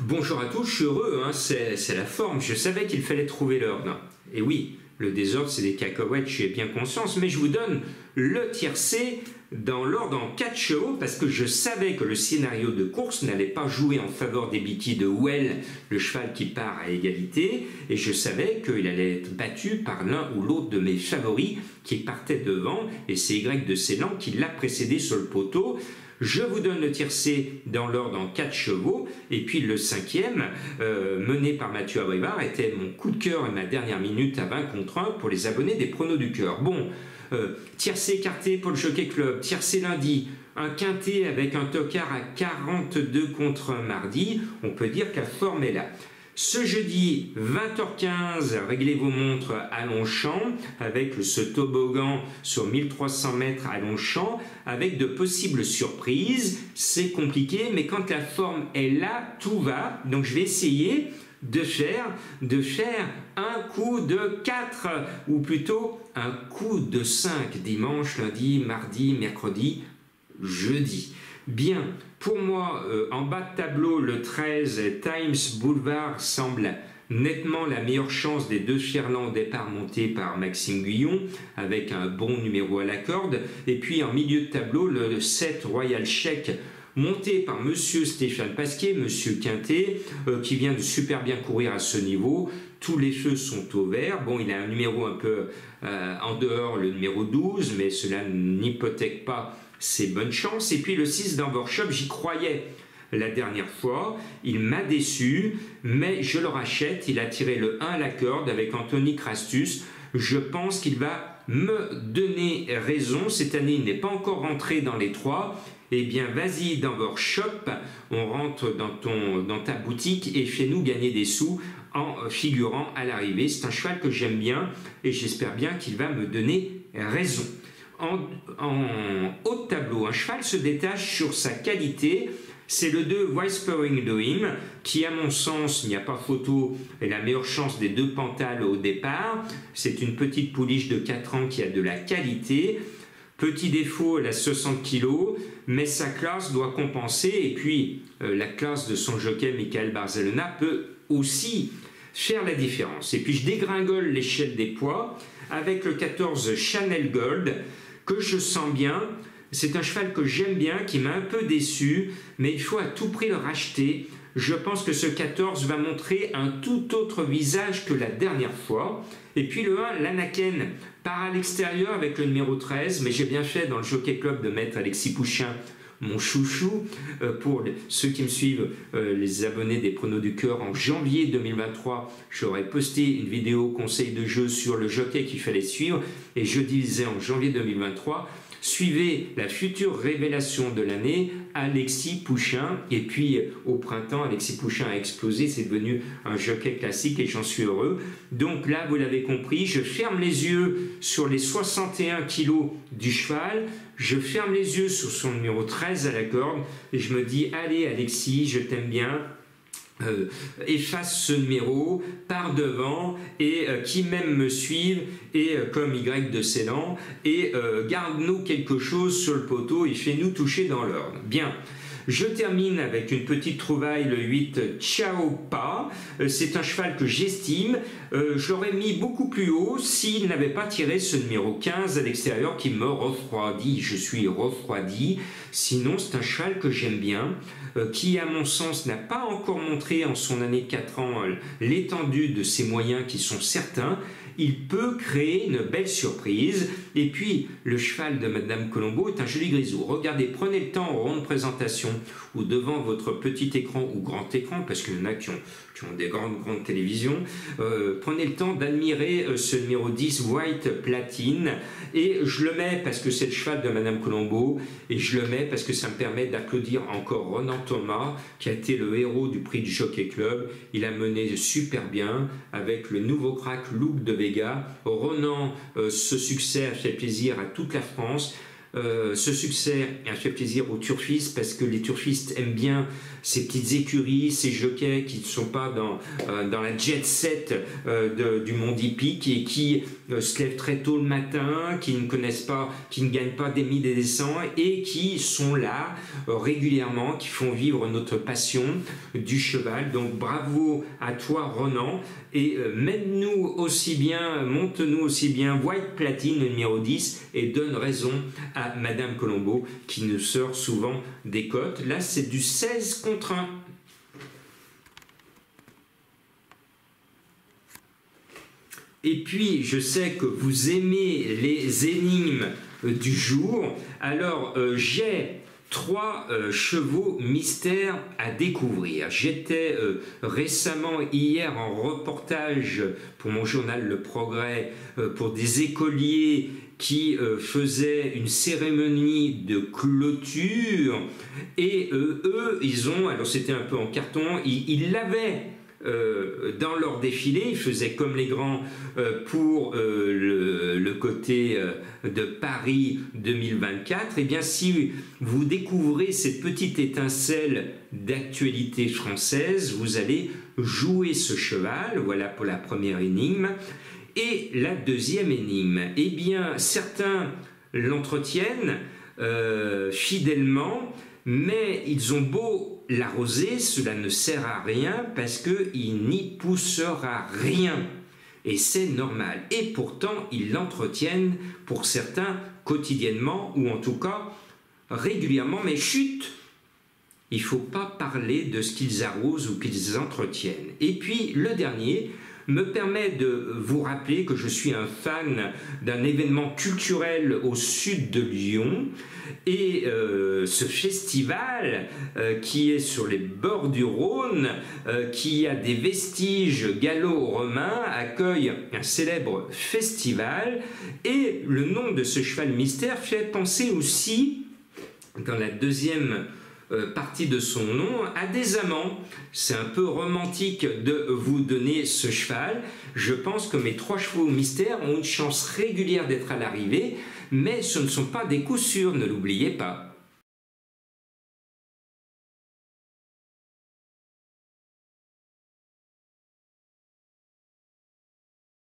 Bonjour à tous, je suis heureux, hein, c'est la forme. Je savais qu'il fallait trouver l'ordre. Et oui, le désordre, c'est des cacahuètes, j'y ai bien conscience, mais je vous donne le tiercé dans l'ordre en 4 chevaux parce que je savais que le scénario de course n'allait pas jouer en faveur des BT de Well, le cheval qui part à égalité, et je savais qu'il allait être battu par l'un ou l'autre de mes favoris qui partait devant, et c'est Y de Ceylan qui l'a précédé sur le poteau. Je vous donne le tiercé dans l'ordre en 4 chevaux, et puis le cinquième, mené par Mathieu Abrivard, était mon coup de cœur et ma dernière minute à 20 contre 1 pour les abonnés des pronos du cœur. Bon, tiercé écarté pour le Jockey Club, tiercé lundi, un quintet avec un tocard à 42 contre 1 mardi, on peut dire que la forme est là. Ce jeudi, 20h15, réglez vos montres à Longchamp, avec ce toboggan sur 1300 mètres à Longchamp, avec de possibles surprises. C'est compliqué, mais quand la forme est là, tout va. Donc je vais essayer de faire un coup de 4, ou plutôt un coup de 5, dimanche, lundi, mardi, mercredi, jeudi. Bien, pour moi, en bas de tableau, le 13, Times Boulevard semble nettement la meilleure chance des deux Fierland au départ monté par Maxime Guyon, avec un bon numéro à la corde. Et puis en milieu de tableau, le 7, Royal Check, monté par Monsieur Stéphane Pasquier, Monsieur Quintet, qui vient de super bien courir à ce niveau. Tous les feux sont au vert. Bon, il a un numéro un peu en dehors, le numéro 12, mais cela n'hypothèque pas ses bonnes chances. Et puis le 6 dans Workshop, j'y croyais la dernière fois, il m'a déçu, mais je le rachète. Il a tiré le 1 à la corde avec Anthony Crastus. Je pense qu'il va me donner raison. Cette année, il n'est pas encore rentré dans les 3. Eh bien, vas-y dans Workshop, on rentre dans ta boutique et fais-nous gagner des sous en figurant à l'arrivée. C'est un cheval que j'aime bien et j'espère bien qu'il va me donner raison. En haut de tableau, un cheval se détache sur sa qualité, c'est le 2 Whispering Doim, qui à mon sens, il n'y a pas photo, est la meilleure chance des deux Pantales au départ. C'est une petite pouliche de 4 ans qui a de la qualité. Petit défaut, elle a 60 kg, mais sa classe doit compenser, et puis la classe de son jockey Michael Barcelona peut aussi faire la différence. Et puis je dégringole l'échelle des poids avec le 14 Chanel Gold, que je sens bien. C'est un cheval que j'aime bien, qui m'a un peu déçu, mais il faut à tout prix le racheter. Je pense que ce 14 va montrer un tout autre visage que la dernière fois. Et puis le 1, l'Anaken, part à l'extérieur avec le numéro 13, mais j'ai bien fait dans le Jockey Club de mettre Alexis Pouchin, mon chouchou. Pour ceux qui me suivent, les abonnés des pronos du cœur, en janvier 2023, j'aurais posté une vidéo conseil de jeu sur le jockey qu'il fallait suivre, et je disais en janvier 2023, suivez la future révélation de l'année, Alexis Pouchin. Et puis au printemps, Alexis Pouchin a explosé, c'est devenu un jockey classique et j'en suis heureux. Donc là, vous l'avez compris, je ferme les yeux sur les 61 kilos du cheval, je ferme les yeux sur son numéro 13 à la corde et je me dis, allez Alexis, je t'aime bien. Efface ce numéro, pars devant et qui même me suivent et comme Y de Ceylan et garde-nous quelque chose sur le poteau et fais-nous toucher dans l'ordre. Bien. Je termine avec une petite trouvaille, le 8 Ciao Pa. C'est un cheval que j'estime. Je l'aurais mis beaucoup plus haut s'il n'avait pas tiré ce numéro 15 à l'extérieur qui me refroidit. Je suis refroidi. Sinon, c'est un cheval que j'aime bien, qui à mon sens n'a pas encore montré en son année 4 ans l'étendue de ses moyens qui sont certains. Il peut créer une belle surprise. Et puis, le cheval de Madame Colombo est un joli grisou. Regardez, prenez le temps au rond de présentation ou devant votre petit écran ou grand écran, parce qu'il y en a qui ont des grandes télévisions. Prenez le temps d'admirer ce numéro 10 White Platine. Et je le mets parce que c'est le cheval de Madame Colombo. Et je le mets parce que ça me permet d'applaudir encore Ronan Thomas, qui a été le héros du prix du Jockey Club. Il a mené super bien avec le nouveau crack Look de Vega. Ronan, ce succès a fait plaisir à toute la France. Ce succès a fait plaisir aux turfistes parce que les turfistes aiment bien ces petites écuries, ces jockeys qui ne sont pas dans la jet set du monde hippique et qui se lèvent très tôt le matin, qui ne connaissent pas, qui ne gagnent pas des mille et des cents et qui sont là régulièrement, qui font vivre notre passion du cheval. Donc bravo à toi Ronan, et monte-nous aussi bien White Platine numéro 10 et donne raison à Madame Colombo qui nous sort souvent des cotes. Là c'est du 16 contre 1. Et puis, je sais que vous aimez les énigmes du jour. Alors, j'ai 3 chevaux mystères à découvrir. J'étais récemment, hier, en reportage pour mon journal Le Progrès, pour des écoliers qui faisaient une cérémonie de clôture. Et eux, ils ont, alors c'était un peu en carton, ils l'avaient dans leur défilé, ils faisaient comme les grands pour le côté de Paris 2024. Et bien si vous découvrez cette petite étincelle d'actualité française, vous allez jouer ce cheval. Voilà pour la première énigme. Et la deuxième énigme, eh bien certains l'entretiennent fidèlement, mais ils ont beau l'arroser, cela ne sert à rien parce qu'il n'y poussera rien. Et c'est normal. Et pourtant, ils l'entretiennent pour certains quotidiennement ou en tout cas régulièrement. Mais chut, il ne faut pas parler de ce qu'ils arrosent ou qu'ils entretiennent. Et puis le dernier me permet de vous rappeler que je suis un fan d'un événement culturel au sud de Lyon. Et ce festival qui est sur les bords du Rhône, qui a des vestiges gallo-romains, accueille un célèbre festival. Et le nom de ce cheval mystère fait penser aussi, dans la deuxième partie de son nom, à des amants. C'est un peu romantique de vous donner ce cheval. Je pense que mes 3 chevaux mystères ont une chance régulière d'être à l'arrivée, mais ce ne sont pas des coups sûrs, ne l'oubliez pas.